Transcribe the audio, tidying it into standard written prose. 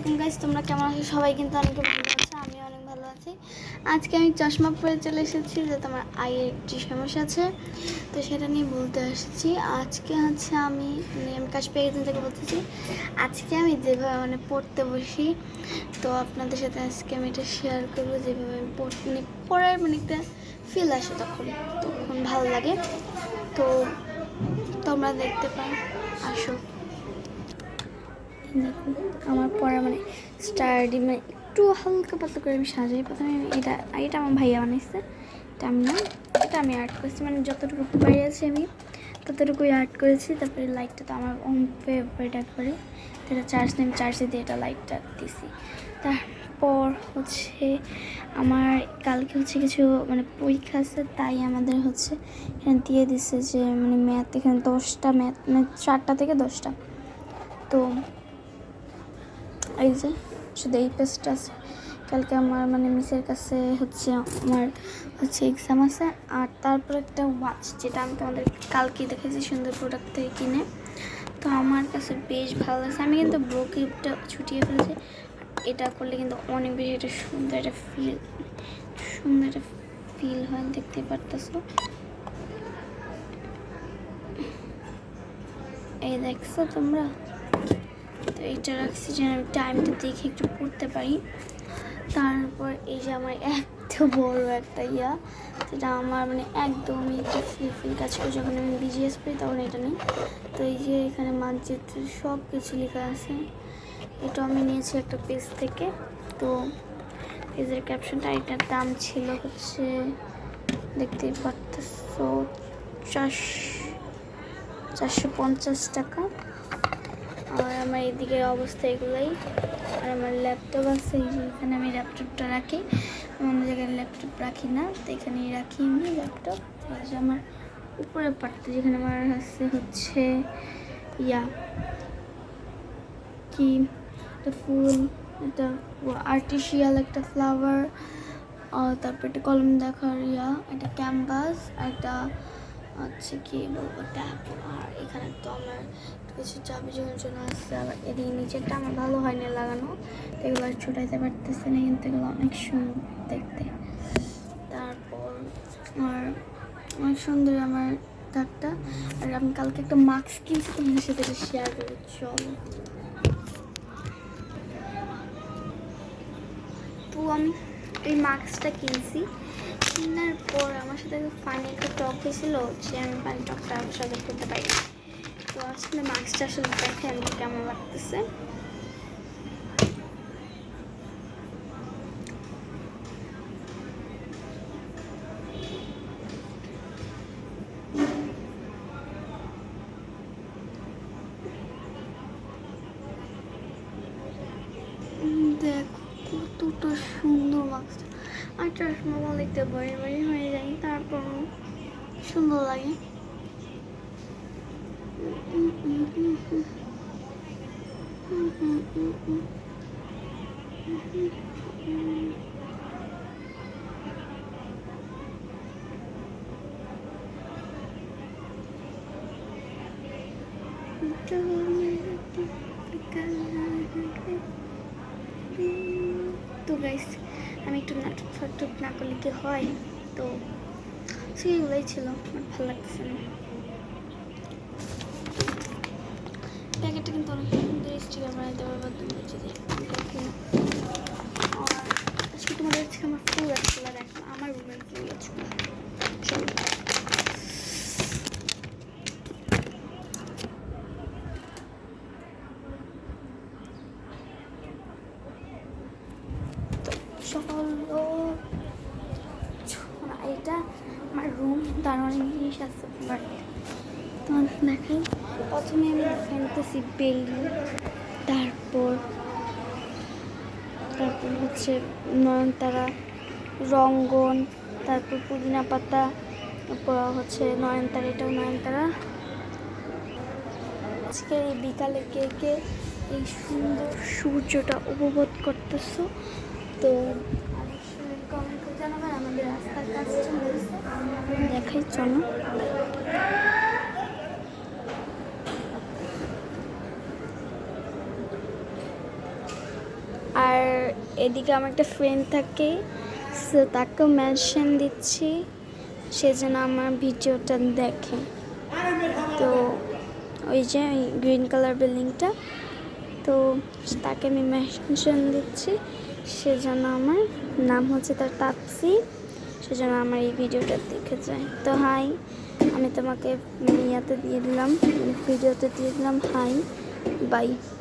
Guys, তোমরা কেমন আছো? সবাই কিন্তু অনেক ভালো আছে, আমি অনেক ভালো আছি। আজকে আমি চশমা পরে চলে এসেছি যে তোমার আইয়ের একটি সমস্যা আছে, তো সেটা নিয়ে বলতে এসেছি। আজকে হচ্ছে আমি কাশ্মীর একদিন থেকে বলতেছি, আজকে আমি যেভাবে পড়তে বসি, তো আপনাদের সাথে আজকে আমি এটা শেয়ার করবো। যেভাবে আমি পড়ার একটা ফিল আসে, তখন ভালো লাগে। তো তোমরা দেখতে পাও, আসো। দেখুন আমার পড়া স্টাডি একটু হালকা পাতলা করে আমি সাজাই। প্রথমে এটা আমার ভাইয়া বানাইছে, এটা আমি না, এটা আমি আর্ট করেছি। যতটুকু পারি আছে আমি ততটুকুই আর্ট করেছি। তারপরে লাইটটা তো আমার ফেভারিট একবারে, এটা চার্জে দিয়ে এটা লাইটটা দিছি। তারপর হচ্ছে আমার কালকে কিছু পরীক্ষা আছে, তাই আমাদের এখানে দিয়ে দিচ্ছে যে ম্যাথ, এখানে 10টা ম্যাথ, 4টা থেকে 10টা। তো এই যে শুধু এই পেজটা আছে। কালকে আমার মিসের কাছে আমার এক্সাম আছে। আর তারপর একটা ওয়াচ, যেটা আমি তোমাদের কালকে দেখেছি সুন্দর প্রোডাক্ট থেকে কিনে, তো আমার কাছে বেশ ভালো লাগছে। আমি কিন্তু ব্রো ক্লিপটা ছুটিয়ে ফেলেছি। এটা করলে কিন্তু অনেক বেশি একটা সুন্দর একটা ফিল হয়, দেখতে পারতেছো। এই দেখছো তোমরা? তো এটা রাখছি যেন আমি টাইমটা দেখে একটু পড়তে পারি। তারপর এই যে আমার এত বড় একটা যেটা আমার একদমই একটা ফিল কাজ করে। যখন আমি বিজিএস পড়ি তখন এটা নেই। তো এই যে এখানে মানচিত্র সব কিছু লেখা আছে। এটা আমি নিয়েছি একটা পেজ থেকে। তো পেজের ক্যাপশনটা, এটার দাম ছিল দেখতেই পারতেছো 450 টাকা। আর আমার এদিকের অবস্থা এগুলোই। আর আমার ল্যাপটপ আছে, এই যে এখানে আমি ল্যাপটপটা রাখি, অন্য জায়গায় ল্যাপটপ রাখি না, তো এখানেই রাখি আমি ল্যাপটপ। এই যে আমার উপরে পাটতে যেখানে আমার হচ্ছে কি একটা ফুল, একটা আর্টিফিশিয়াল একটা ফ্লাওয়ার, তারপর একটা কলম দেখার একটা ক্যানভাস, একটা কি বলবো ট্যাপ। আর এখানে তো আমার কিছু চাবি জন্য আসছে। আবার এদিকে নিচেরটা আমার ভালো হয় না লাগানো, এগুলো আর ছুটাইতে পারতেছে না, কিন্তু এগুলো অনেক সুন্দর দেখতে। তারপর আর অনেক সুন্দর আমার দাগটা। আর আমি কালকে একটা মাস্ক কিনছি, তোমাদের সাথে শেয়ার করে। চলো, তো আমি এই মাস্কটা কিনছি। কেনার পর আমার সাথে পানি একটা টক হয়েছিল, যে আমি পানি টকটা সহ্য করতে পারি। তো আসলে মাস্কটা আসলে দেখে আমার কেমন লাগতেছে। দেখো কতটা সুন্দর মাস্কটা। আর চশমা দেখতে বড়ি হয়ে যায়, তারপর সুন্দর লাগে। তো গাইস, আমি একটু নাটক ফাটক না করলে কি হয়? তো সেগুলোই ছিল, আমার ভালো লাগছে না। প্যাকেটটা কিন্তু অনেক সুন্দর, স্টিকার বানাই দেওয়ার মাধ্যমে যদি আর আজকে তোমাদের আমার ফুল গাছগুলো দেখো, আমার রুমের ফুল গাছগুলো। চলো, এটা আমার রুম, তার অনেক জিনিস আছে। তোমার দেখাই, প্রথমে আমি ফ্যান্টাসি বেলুন, তারপর নয়নতারা, রঙ্গন, তারপর পুদিনা পাতা, তারপর নয়নতারা, এটাও নয়নতারা। আজকে এই বিকালে কে কে এই সুন্দর সূর্যটা উপভোগ করতেছো, তো অবশ্যই কমেন্ট করে জানাবেন। আমাদের রাস্তার কাজটা দেখাই, চলো। এদিকে আমার একটা ফ্রেন্ড থাকে, সো তাকেও মেনশন দিচ্ছি, সে যেন আমার ভিডিওটা দেখে। তো ওই যে গ্রিন কালার বিল্ডিংটা, তো তাকে আমি মেনশন দিচ্ছি, সেজন্য আমার নাম হচ্ছে তার তাপসি, সেজন্য আমার এই ভিডিওটা দেখে যায়। তো হাই, আমি তোমাকে ইয়াতে দিয়ে দিলাম, ভিডিওতে দিয়ে দিলাম হাই, বাই।